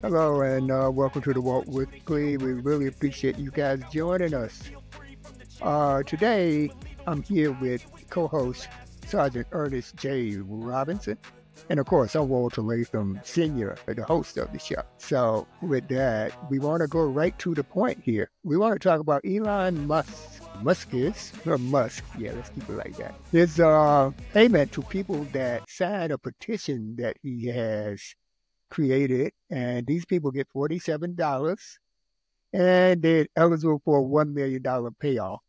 Hello and welcome to the Walk with Glee. We really appreciate you guys joining us. Today, I'm here with co-host Sergeant Ernest J. Robinson. And of course, I'm Walter Latham Sr., the host of the show. So with that, we want to go right to the point here. We want to talk about Elon Musk. Musk, yeah, let's keep it like that. His payment to people that signed a petition that he has created, and these people get $47, and they're eligible for a $1 million payoff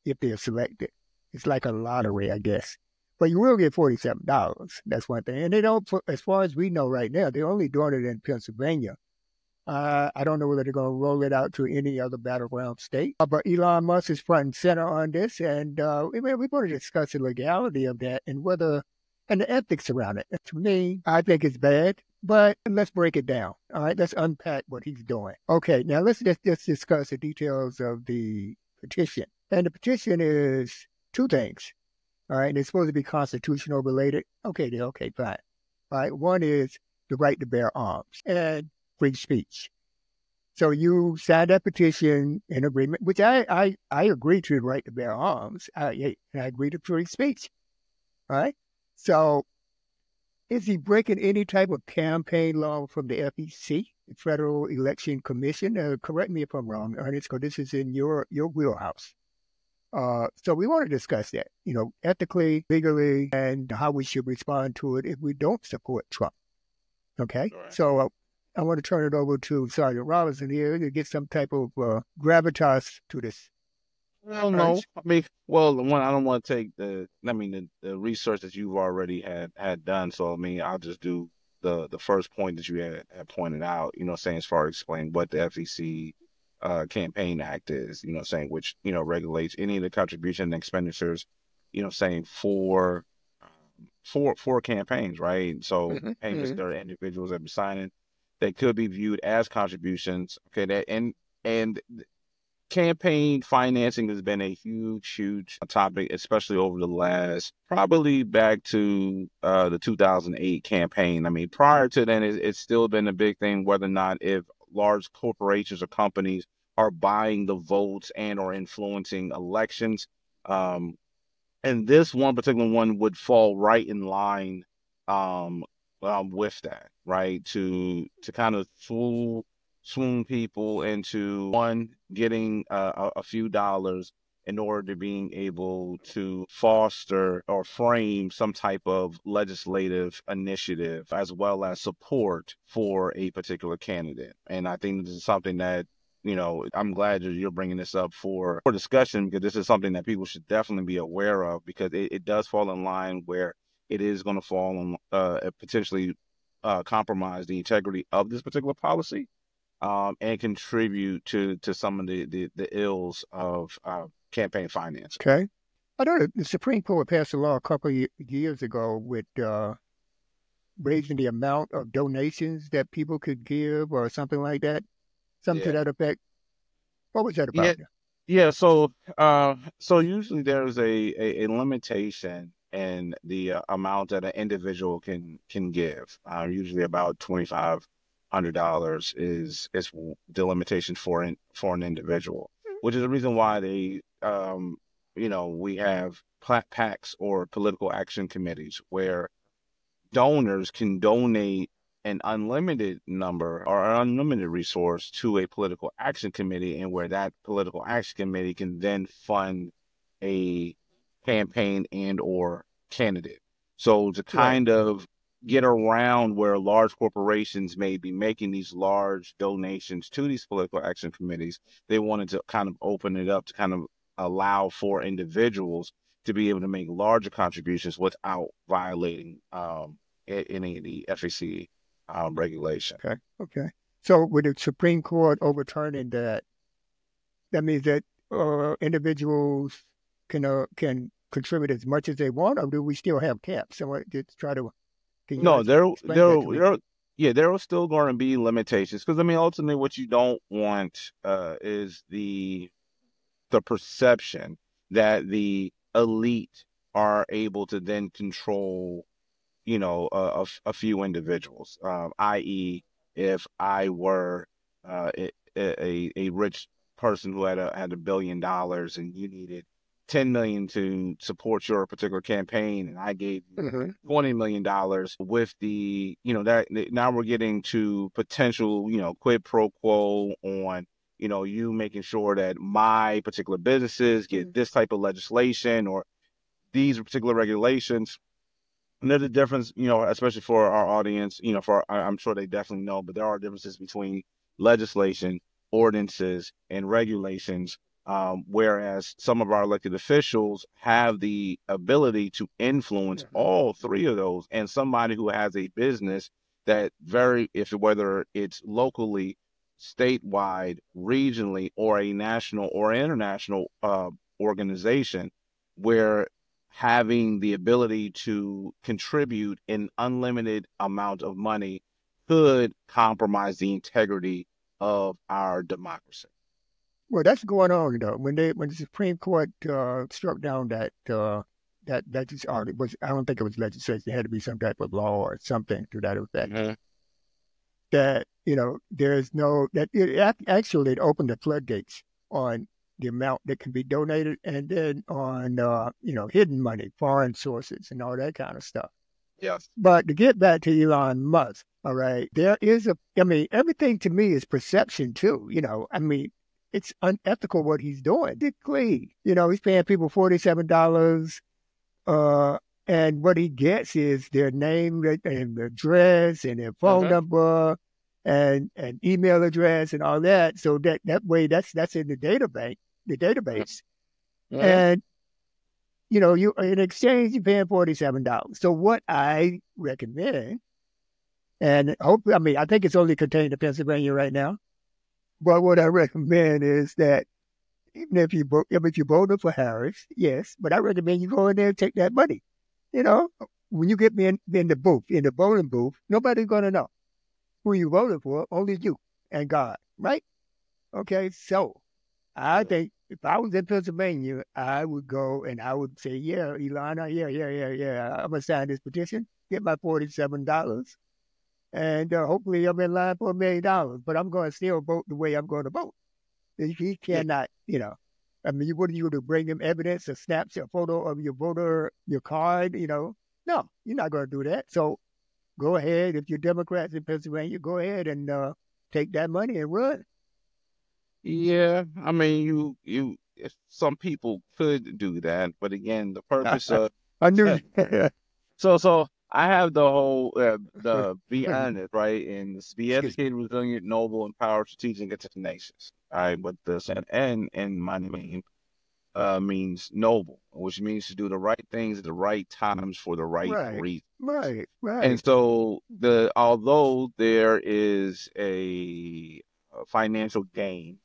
if they're selected. It's like a lottery, I guess. But you will get $47. That's one thing. And they don't, as far as we know right now, they're only doing it in Pennsylvania. I don't know whether they're going to roll it out to any other battleground state. But Elon Musk is front and center on this, and we're going to discuss the legality of that and and the ethics around it. To me, I think it's bad. But let's break it down. All right, let's unpack what he's doing. Okay, now let's just discuss the details of the petition. And the petition is two things. All right, and it's supposed to be constitutional related. Okay, fine. All right, one is the right to bear arms and free speech. So you signed that petition in agreement, which I agree to the right to bear arms. I agree to free speech. All right, so is he breaking any type of campaign law from the FEC, the Federal Election Commission? Correct me if I'm wrong, Ernest, because this is in your wheelhouse. So we want to discuss that, ethically, legally, and how we should respond to it if we don't support Trump. Okay? Right. So I want to turn it over to Sergeant Robinson here to get some type of gravitas to this. Well, no, I mean, well, one, I don't want to take the research that you've already had done. So, I mean, I'll just do the first point that you had pointed out, saying as far as explaining what the FEC Campaign Act is, saying which, regulates any of the contribution and expenditures, saying for campaigns, right? So payments that are individuals that be signing, they could be viewed as contributions. Okay, that and campaign financing has been a huge topic, especially over the last, probably back to the 2008 campaign. I mean, prior to then, it's still been a big thing, whether or not if large corporations or companies are buying the votes and or influencing elections. And this one particular one would fall right in line with that, right? To kind of swoon people into one getting a few dollars in order to being able to foster or frame some type of legislative initiative as well as support for a particular candidate. And I think this is something that, I'm glad that you're bringing this up for discussion, because this is something that people should definitely be aware of, because it does fall in line where it is going to fall on potentially compromise the integrity of this particular policy. And contribute to some of the ills of campaign finance. Okay. I know the Supreme Court passed a law a couple of years ago with raising the amount of donations that people could give or something like that. Something to that effect. What was that about? Yeah. So usually there's a limitation in the amount that an individual can give. Usually about $2,500 is the limitation for an individual, which is the reason why they we have PACs or political action committees where donors can donate an unlimited number or an unlimited resource to a political action committee, and where that political action committee can then fund a campaign and or candidate. So to kind of get around where large corporations may be making these large donations to these political action committees, they wanted to kind of open it up to kind of allow for individuals to be able to make larger contributions without violating any of the FEC regulation. Okay. So with the Supreme Court overturning that, that means that individuals can contribute as much as they want, or do we still have caps? So just try to. No, there are still going to be limitations, because I mean, ultimately, what you don't want is the perception that the elite are able to then control, a few individuals, i.e., if I were a rich person who had $1 billion and you needed 10 million to support your particular campaign, and I gave you $20 million with the, that now we're getting to potential, quid pro quo on, you making sure that my particular businesses get this type of legislation or these particular regulations. And there's a difference, especially for our audience, I'm sure they definitely know, but there are differences between legislation, ordinances, and regulations. Whereas some of our elected officials have the ability to influence all three of those. And somebody who has a business that whether it's locally, statewide, regionally, or a national or international organization, where having the ability to contribute an unlimited amount of money could compromise the integrity of our democracy. Well, that's going on, though. When the Supreme Court struck down that I don't think it was legislation. It had to be some type of law or something to that effect. That there's no actually it opened the floodgates on the amount that can be donated, and then on hidden money, foreign sources, and all that kind of stuff. Yes. But to get back to Elon Musk, all right, there is everything to me is perception too. It's unethical what he's doing. He's paying people $47, and what he gets is their name and address and their phone number and email address and all that. So that way, that's in the database. And you in exchange you're paying $47. So what I recommend, and hopefully, I think it's only contained to Pennsylvania right now. But what I recommend is that even if you voted for Harris, yes, but I recommend you go in there and take that money. When you get me in the voting booth, nobody's going to know who you voted for, only you and God, right? Okay, so I think if I was in Pennsylvania, I would go and I would say, yeah, Elon, yeah, I'm going to sign this petition, get my $47. And hopefully I'm in line for $1 million, but I'm going to still vote the way I'm going to vote. He cannot, what are you going to bring him evidence, a snapshot, photo of your card, No, you're not going to do that. So go ahead. If you're Democrats in Pennsylvania, go ahead and take that money and run. Yeah, some people could do that, but again, the purpose of I knew. So I have the whole be honest, right? And be educated, resilient, noble, empowered, strategic, and tenacious. All right, but the N in my name means noble, which means to do the right things at the right times for the right reason. Right. And so although there is a financial gain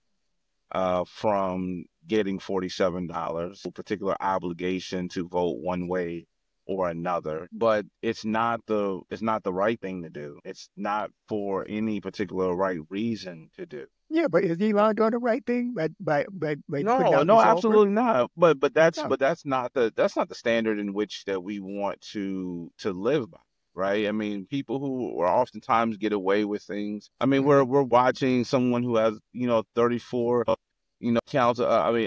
from getting $47, a particular obligation to vote one way or another, but it's not the right thing to do. It's not for any particular right reason to do. Yeah, but is Elon doing the right thing by no, absolutely not. But that's not the standard in which that we want to live by, right? People who are oftentimes get away with things. We're watching someone who has 34 counts.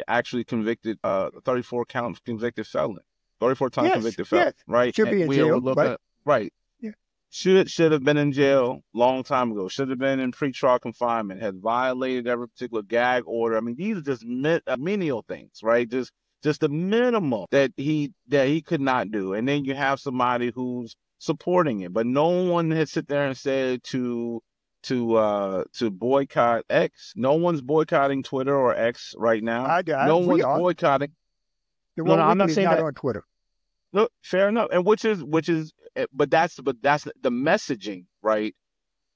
Actually convicted 34 counts convicted felon. 34 times convicted felon, right? Should be in jail, right. Yeah. Should have been in jail long time ago. Should have been in pretrial confinement. Had violated every particular gag order. These are just menial things, right? Just the minimum that he could not do. And then you have somebody who's supporting it, but no one has sit there and said to boycott X. No one's boycotting Twitter or X right now. No one's boycotting. I'm not saying that on Twitter. Look, fair enough, and which is, but that's the messaging, right?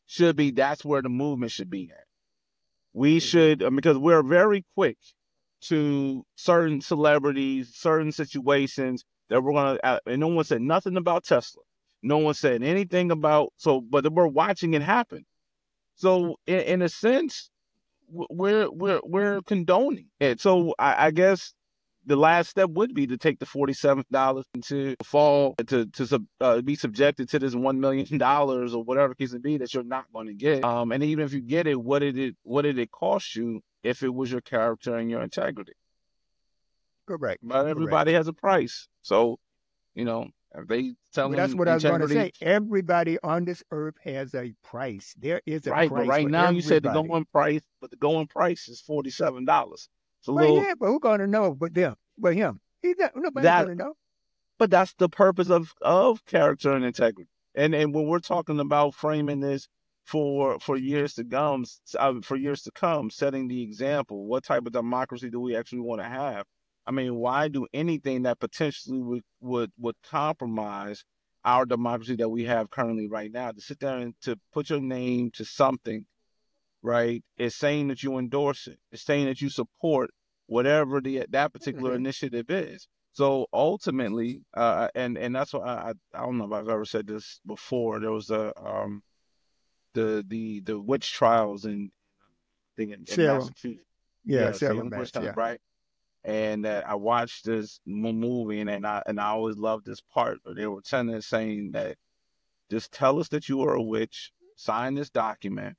Should be that's where the movement should be at. We should, because we're very quick to certain celebrities, certain situations that we're gonna. And no one said nothing about Tesla. No one said anything about but we're watching it happen. So in a sense, we're condoning it. So I guess the last step would be to take the $47 and to fall to be subjected to this $1 million or whatever the case may be that you're not going to get. And even if you get it, what did it cost you if it was your character and your integrity? Correct. But everybody has a price. So, you know, if they tell them that's what I was going to say. Everybody on this earth has a price. There is a price. But right now everybody. You said the going price, but the going price is $47. Yeah, but who's going to know but them? But him. Nobody's going to know. But that's the purpose of character and integrity. And when we're talking about framing this for years to come, setting the example, what type of democracy do we actually want to have? I mean, why do anything that potentially would compromise our democracy that we have currently right now? To sit there and to put your name to something, right? It's saying that you endorse it. It's saying that you support whatever that particular initiative is. So ultimately, and that's what I don't know if I've ever said this before. There was the witch trials in Massachusetts. Salem, right? And I watched this movie, and I always loved this part. But they were saying that just tell us that you are a witch, sign this document,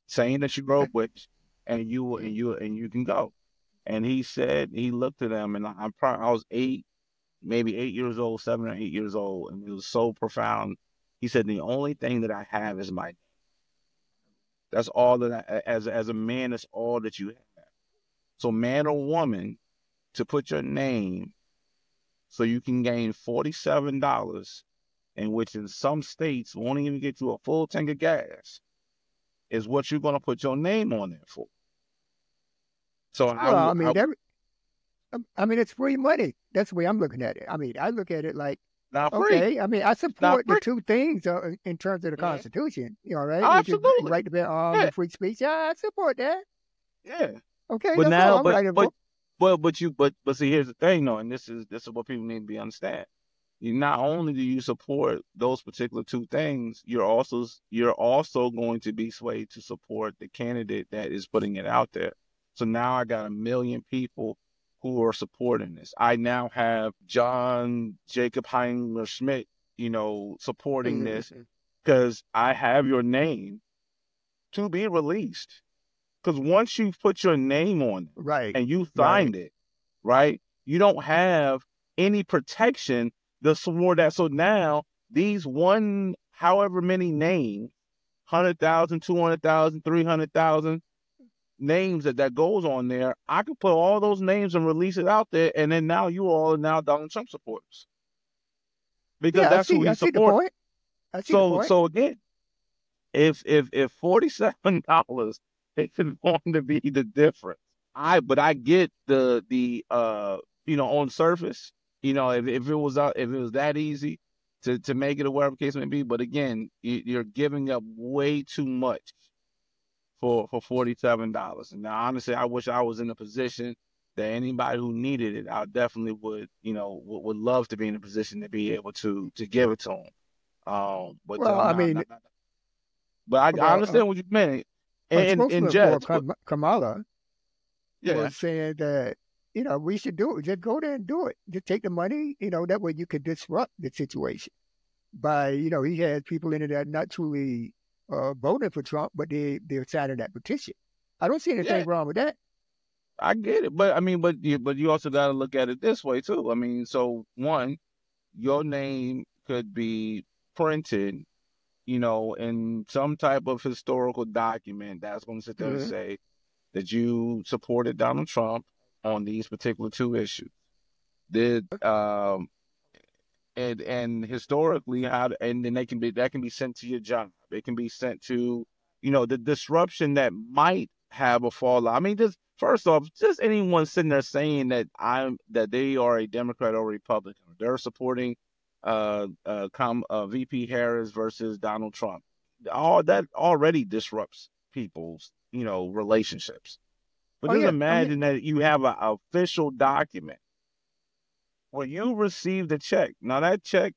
saying that you are a witch, and you can go. And he said he looked at them, and I was 7 or 8 years old, and it was so profound. He said the only thing that I have is my name. That's all that as a man, that's all that you have. So man or woman, to put your name so you can gain $47, in which in some states won't even get you a full tank of gas, is what you're going to put your name on there for. So I mean, it's free money. That's the way I'm looking at it. I mean, I look at it like, okay, I mean, I support the two things in terms of the Constitution, right? Absolutely. Right to bear arms and free speech. Yeah, I support that. Yeah. Okay, but now, but see, here's the thing, though, and this is what people need to be understand. Not only do you support those particular two things, you're also going to be swayed to support the candidate that is putting it out there. So now I got 1 million people who are supporting this. I now have John Jacob Heinler Schmidt, supporting this because I have your name to be released. Because once you put your name on it, right, and you signed it, right, you don't have any protection for that. So now these however many names, 100,000, 200,000, 300,000 names that goes on there, I could put all those names and release it out there, and then now you all are now Donald Trump supporters. Because that's who he supports. So again, if $47 it's going to be the difference. I get the on surface, if it was that easy to make it, or whatever the case may be. But again, you're giving up way too much for $47. And now, honestly, I wish I was in a position that anybody who needed it, I definitely would love to be in a position to be able to give it to them. But I understand what you meant. And Jeff, Kamala was saying that, we should do it. Just go there and do it. Just take the money, that way you could disrupt the situation. By, he had people in it that not truly voting for Trump, but they're signing that petition. I don't see anything wrong with that. I get it. But, but you also got to look at it this way, too. I mean, so, one, your name could be printed in some type of historical document that's going to sit there and say that you supported Donald Trump on these particular two issues. And historically, and then that can be sent to your job. It can be sent to, the disruption that might have a fallout. I mean, first off, just anyone sitting there saying that they are a Democrat or Republican, they're supporting VP Harris versus Donald Trump. All that already disrupts people's, relationships. But just imagine that you have an official document where you received a check. Now that check,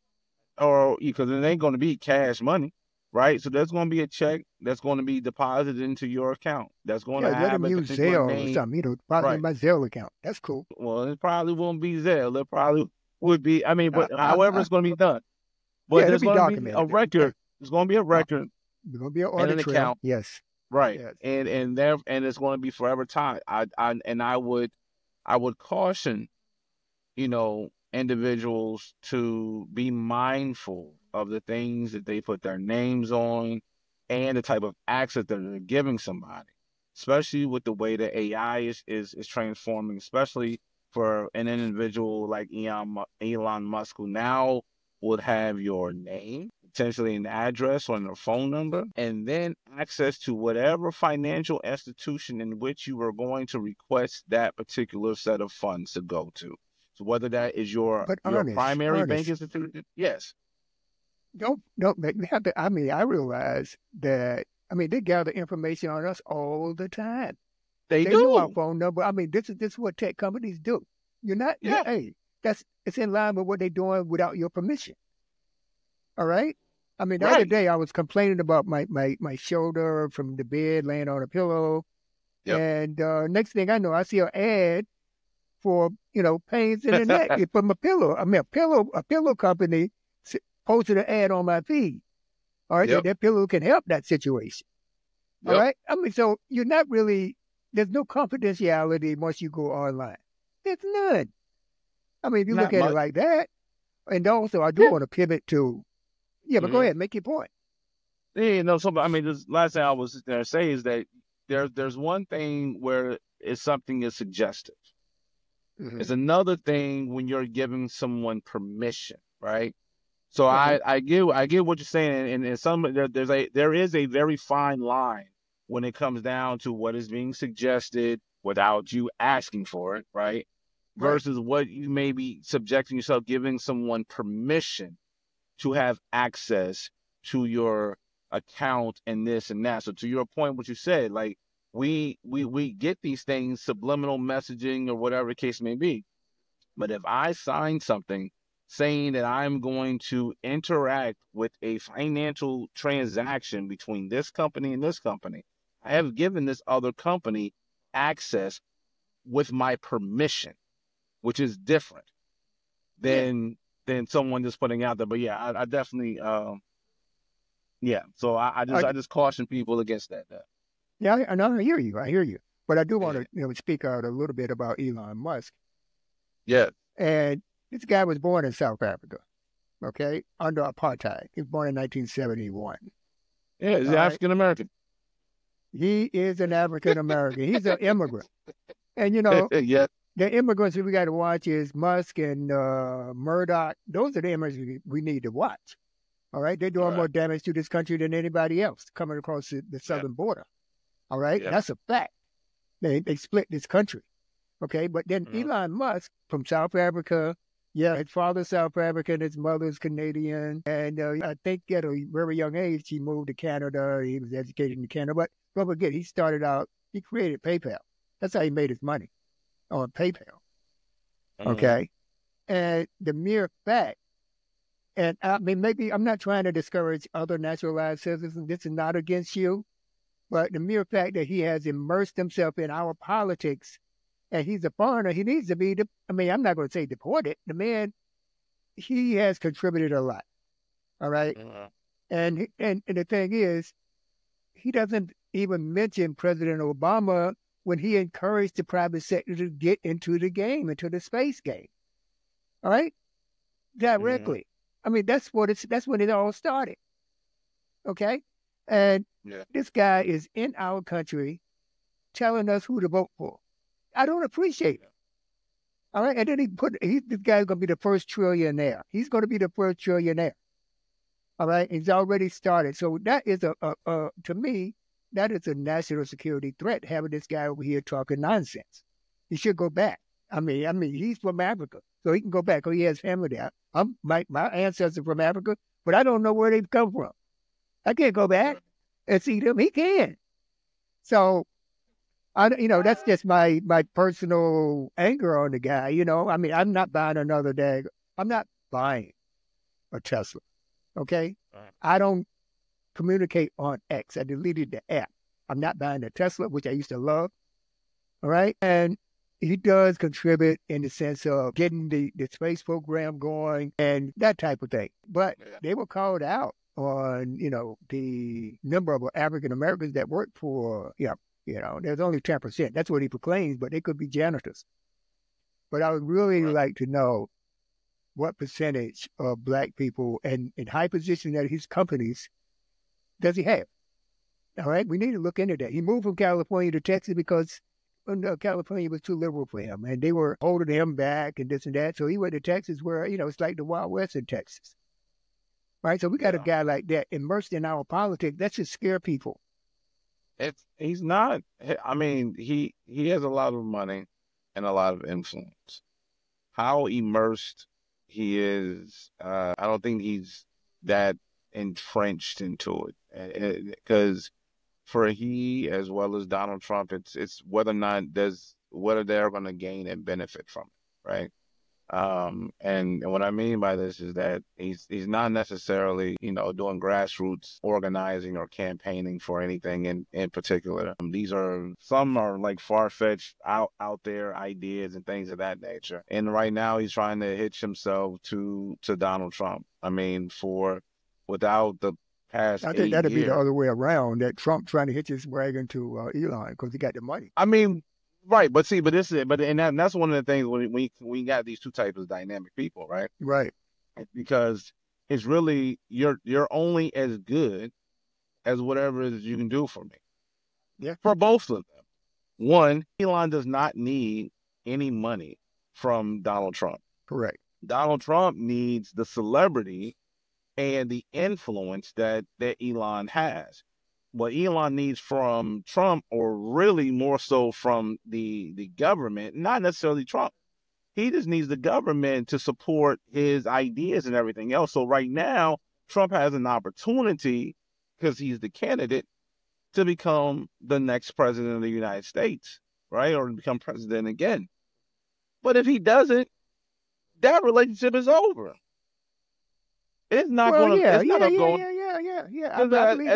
because it ain't going to be cash money. right? So there's going to be a check that's going to be deposited into your account. That's going to let have them a use particular Zelle or name, something, probably right? in my Zelle account. That's cool. Well, it probably won't be Zelle. It probably would be. I mean, but however it's going to be done. But it'll there's be going to be a documented. record. There's going to be a record. There's going to be an and audit an trail. account. Yes. Right. Yes. And it's going to be forever time. I would caution, individuals to be mindful of the things that they put their names on and the type of access that they're giving somebody, especially with the way that AI is transforming, especially for an individual like Elon Musk, who now would have your name, potentially an address or a phone number, and then access to whatever financial institution in which you are going to request that particular set of funds to go to. So whether that is your primary bank institution, yes. Don't make me have to. I mean, I realize that. I mean, they gather information on us all the time. They do. know our phone number. I mean, this is what tech companies do. You're not. Yeah. Hey, it's in line with what they're doing without your permission. All right. I mean, the other day I was complaining about my shoulder from the bed, laying on a pillow, and next thing I know, I see an ad for pains in the neck from a pillow. I mean, a pillow company posted an ad on my feed. All right, that pillow can help that situation. All right, I mean, so you're not really. There's no confidentiality once you go online. There's none. I mean, if you look at it like that, and also I do want to pivot to. Yeah, but go ahead, make your point. Yeah, so I mean, this last thing I was going to say is that there's one thing where it's something is suggestive. Mm-hmm. It's another thing when you're giving someone permission, right? So I get what you're saying, and there is a very fine line when it comes down to what is being suggested without you asking for it, right? Versus what you may be subjecting yourself, giving someone permission to have access to your account and this and that. So to your point, what you said, like we get these things, subliminal messaging or whatever the case may be. But if I sign something saying that I'm going to interact with a financial transaction between this company and this company, I have given this other company access with my permission, which is different than someone just putting out there. But yeah, I definitely, So I just caution people against that. Yeah, and I hear you. But I do want to speak out a little bit about Elon Musk. Yeah. And this guy was born in South Africa, okay, under apartheid. He was born in 1971. Yeah, he's African American. He is an African American. He's an immigrant. And the immigrants we got to watch is Musk and Murdoch. Those are the immigrants we need to watch. All right, they're doing more damage to this country than anybody else coming across the southern border. All right, that's a fact. They split this country. Okay, but then Elon Musk from South Africa, his father's South African, his mother's Canadian, and I think at a very young age he moved to Canada. He was educated in Canada, but don't forget he created PayPal. That's how he made his money, on PayPal. Okay, and the mere fact, and I mean maybe I'm not trying to discourage other naturalized citizens. This is not against you, but the mere fact that he has immersed himself in our politics. And he's a foreigner, he needs to be, I'm not going to say deported. The man, he has contributed a lot. All right? And the thing is, he doesn't even mention President Obama when he encouraged the private sector to get into the game, into the space game. All right? Directly. I mean, that's when it all started. Okay? And this guy is in our country telling us who to vote for. I don't appreciate it. All right. And then this guy's going to be the first trillionaire. He's going to be the first trillionaire. All right. He's already started. So that is to me, that is a national security threat, having this guy over here talking nonsense. He should go back. I mean, he's from Africa, so he can go back. Oh, he has family there. My ancestors from Africa, but I don't know where they've come from. I can't go back and see them. He can. So, that's just my personal anger on the guy. I mean, I'm not buying another day. I'm not buying a Tesla. Okay, I don't communicate on X. I deleted the app. I'm not buying a Tesla, which I used to love. All right. And he does contribute in the sense of getting the space program going and that type of thing. But they were called out on, the number of African Americans that work for, there's only 10%. That's what he proclaims, but they could be janitors. But I would really like to know what percentage of Black people and in high positions at his companies does he have? All right, we need to look into that. He moved from California to Texas because California was too liberal for him, and they were holding him back and this and that. So he went to Texas where, it's like the Wild West in Texas. Right? So we got a guy like that immersed in our politics. That should scare people. He's not. I mean, he has a lot of money and a lot of influence. How immersed he is, I don't think he's that entrenched into it. Because for he as well as Donald Trump, it's whether or not whether they're going to gain and benefit from it, right? And what I mean by this is that he's not necessarily, doing grassroots organizing or campaigning for anything in particular. Some are like far-fetched out there ideas and things of that nature. And right now he's trying to hitch himself to Donald Trump. I mean, without the past I think that'd years, be the other way around, that Trump trying to hitch his wagon to Elon because he got the money. I mean, right, but that's one of the things when we got these two types of dynamic people, right? Right. Because it's really you're only as good as whatever it is you can do for me. Yeah. For both of them. One, Elon does not need any money from Donald Trump. Correct. Donald Trump needs the celebrity and the influence that Elon has. What Elon needs from Trump, or really more so from the government, not necessarily Trump. He just needs the government to support his ideas and everything else. So right now, Trump has an opportunity, because he's the candidate, to become the next president of the United States, right? Or to become president again. But if he doesn't, that relationship is over. It's not going to. Yeah.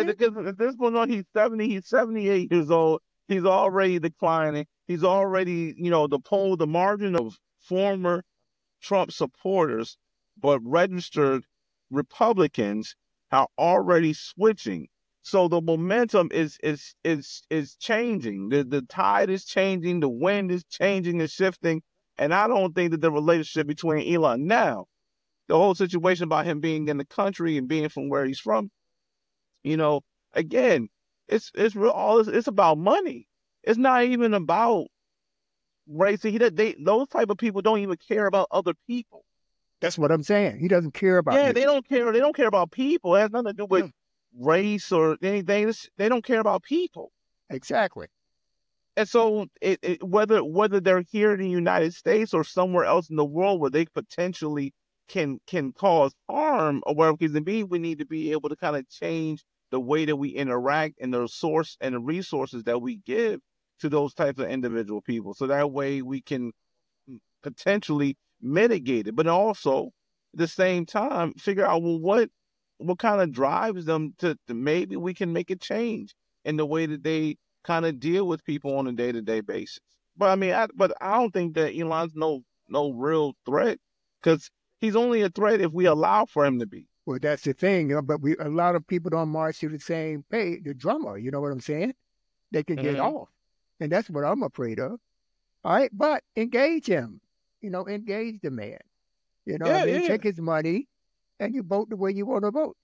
Because at this point on, he's 70. He's 78 years old. He's already declining. He's already, the margin of former Trump supporters, but registered Republicans are already switching. So the momentum is changing. The tide is changing. The wind is changing and shifting. And I don't think that the relationship between Elon now, the whole situation about him being in the country and being from where he's from, again, it's real. It's about money. It's not even about race. Those type of people don't even care about other people. That's what I'm saying. He doesn't care about. Yeah, they don't care. They don't care about people. It has nothing to do with race or anything. They don't care about people. Exactly. And so, whether they're here in the United States or somewhere else in the world where they potentially can cause harm or whatever it can be, we need to be able to kind of change the way that we interact and the source and the resources that we give to those types of individual people. So that way we can potentially mitigate it, but also at the same time figure out, well, what kind of drives them to maybe we can make a change in the way that they kind of deal with people on a day-to-day basis. But I mean, I don't think that Elon's no real threat, because he's only a threat if we allow for him to be. Well, that's the thing. But a lot of people don't march to the same pay. The drummer, you know what I'm saying? They can get off, and that's what I'm afraid of. All right, but engage him. Engage the man. Take his money, and you vote the way you want to vote.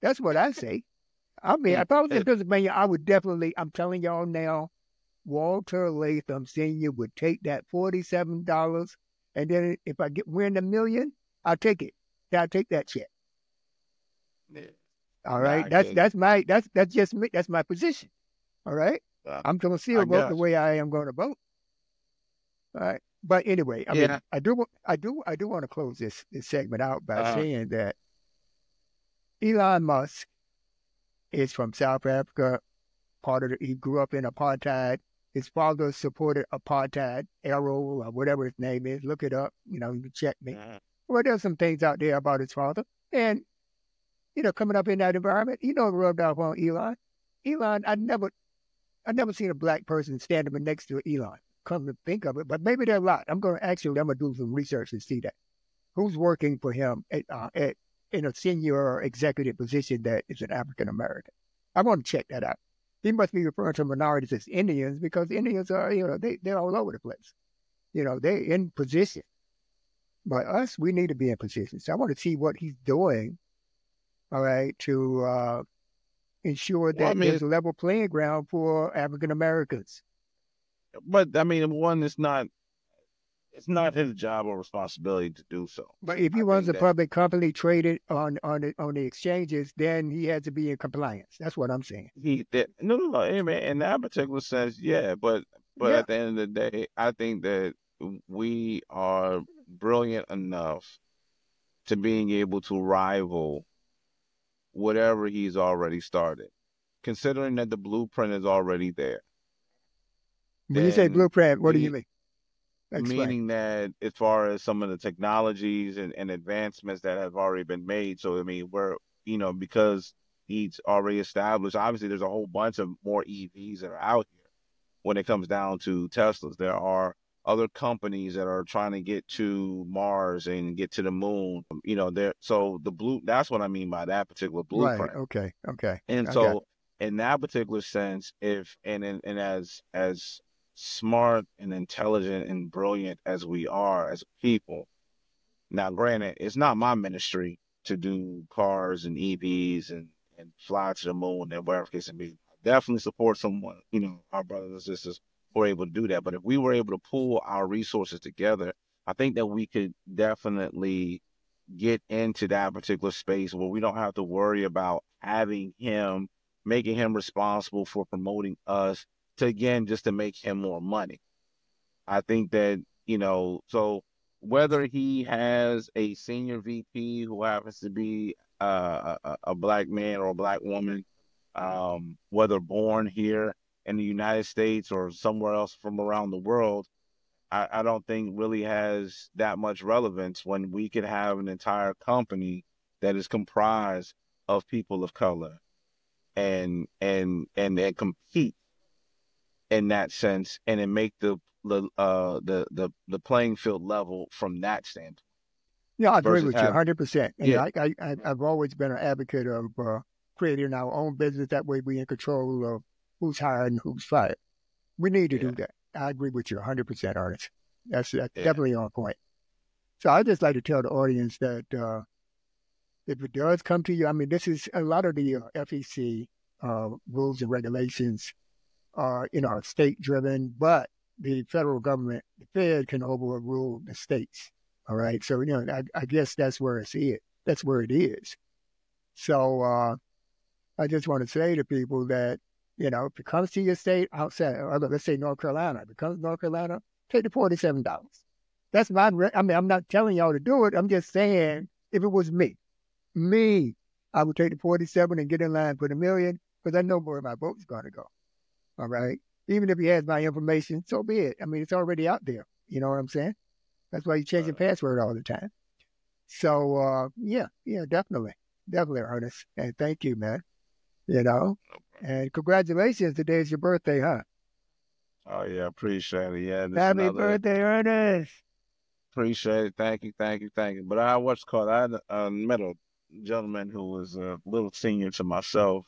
That's what I say. I mean, if I was in Pennsylvania, I would definitely, I'm telling y'all now, Walter Latham Sr. would take that $47, and then if I win $1 million, I'll take it. I'll take that check. Yeah. All right, that's just me. That's my position. All right, I'm going to still vote the way I am going to vote. All right, but anyway, I mean, I do want to close this segment out by saying that Elon Musk is from South Africa. He grew up in apartheid. His father supported apartheid, Arrow, or whatever his name is. Look it up. You can check me. Well, there's some things out there about his father. And coming up in that environment, rubbed off on Elon. Elon, I never seen a black person standing next to Elon. Come to think of it, but maybe there are a lot. I'm going to do some research and see that. Who's working for him in a senior executive position that is an African American? I want to check that out. He must be referring to minorities as Indians because Indians are, they're all over the place. They're in position. But us, we need to be in position. So I want to see what he's doing, all right, to ensure that there's a level playing ground for African Americans. But one, it's not his job or responsibility to do so. But if he runs a public company traded on the exchanges, then he has to be in compliance. That's what I'm saying. No. Hey, man, in that particular sense, yeah. But at the end of the day, I think that we are brilliant enough to being able to rival whatever he's already started, considering that the blueprint is already there. When you say blueprint, what do you mean? Explain. Meaning that as far as some of the technologies and advancements that have already been made. So, we're, because he's already established, obviously there's a whole bunch of more EVs that are out here when it comes down to Teslas. There are other companies that are trying to get to Mars and get to the moon. That's what I mean by that particular blueprint. Right. Okay. And so in that particular sense, as smart and intelligent and brilliant as we are as people. Now, granted, it's not my ministry to do cars and EVs and fly to the moon and whatever case it may be. I definitely support someone, our brothers and sisters who are able to do that. But if we were able to pull our resources together, I think that we could definitely get into that particular space where we don't have to worry about making him responsible for promoting us just to make him more money. I think that, so whether he has a senior VP who happens to be a black man or a black woman, whether born here in the United States or somewhere else from around the world, I don't think really has that much relevance when we could have an entire company that is comprised of people of color and compete in that sense, and then make the playing field level from that standpoint. Yeah, I agree with you 100%. And I've always been an advocate of creating our own business. That way we're in control of who's hired and who's fired. We need to do that. I agree with you 100%, Ernest. That's definitely on point. So I'd just like to tell the audience that if it does come to you, this is a lot of the FEC rules and regulations are, state-driven, but the federal government, the Fed, can overrule the states. All right, so I guess that's where it's it. That's where it is. So I just want to say to people that if it comes to your state outside, let's say North Carolina, if it comes to North Carolina, take the $47. That's my. I'm not telling y'all to do it. I'm just saying if it was me, I would take the 47 and get in line for the $1 million because I know where my vote's going to go. All right. Even if he has my information, so be it. It's already out there. You know what I'm saying? That's why you change your password all the time. So, definitely, Ernest. And thank you, man. And congratulations. Today's your birthday, huh? Oh, yeah. Appreciate it. Yeah. Happy birthday, Ernest. Appreciate it. Thank you. But I met a gentleman who was a little senior to myself.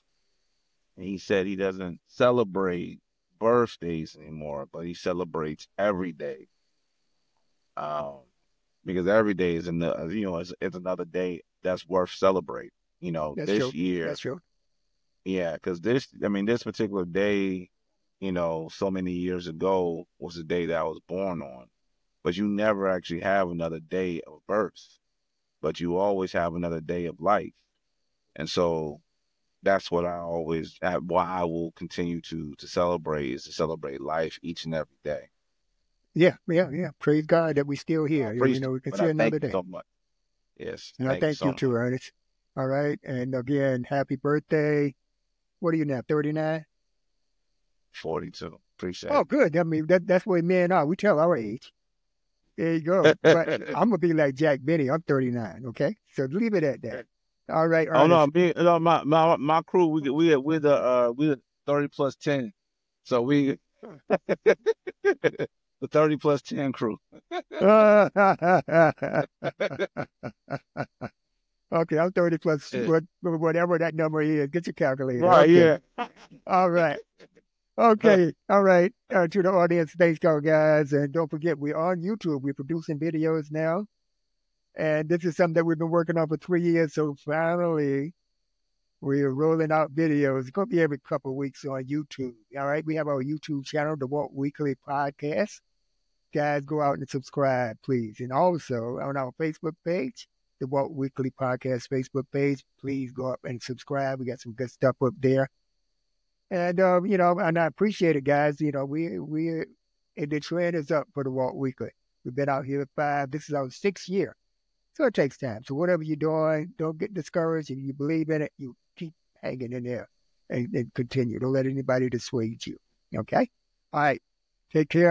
And he said he doesn't celebrate birthdays anymore, but he celebrates every day. Because every day is it's another day that's worth celebrating. That's this true. year. That's true. Yeah, because this particular day, so many years ago was the day that I was born on. But you never actually have another day of birth, but you always have another day of life. And so that's what why I will continue to celebrate, is to celebrate life each and every day. Yeah. Praise God that we're still here. We can see another day. So much. Yes. And I thank you too, Ernest. All right. And again, happy birthday. What are you now, 39? 42. Appreciate it. Oh, good. That's where men are. We tell our age. There you go. But I'm going to be like Jack Benny. I'm 39, okay? So leave it at that. All right, Oh no, Ernest. my crew, we're the 30 plus 10. So we the 30 plus 10 crew. Okay, I'm 30 plus Yeah. whatever that number is. Get your calculator. Right, Okay. yeah. All right. Okay. All right. To the audience, thanks, guys. And don't forget, we're on YouTube. We're producing videos now. And this is something that we've been working on for 3 years. So finally, we're rolling out videos. It's going to be every couple of weeks on YouTube. All right. We have our YouTube channel, the Walk Weekly Podcast. Guys, go out and subscribe, please. And also on our Facebook page, the Walk Weekly Podcast Facebook page, please go up and subscribe. We got some good stuff up there. And, and I appreciate it, guys. We and the trend is up for the Walk Weekly. We've been out here at 5. This is our 6th year. So it takes time. So whatever you're doing, don't get discouraged. If you believe in it, you keep hanging in there and continue. Don't let anybody dissuade you. Okay? All right. Take care.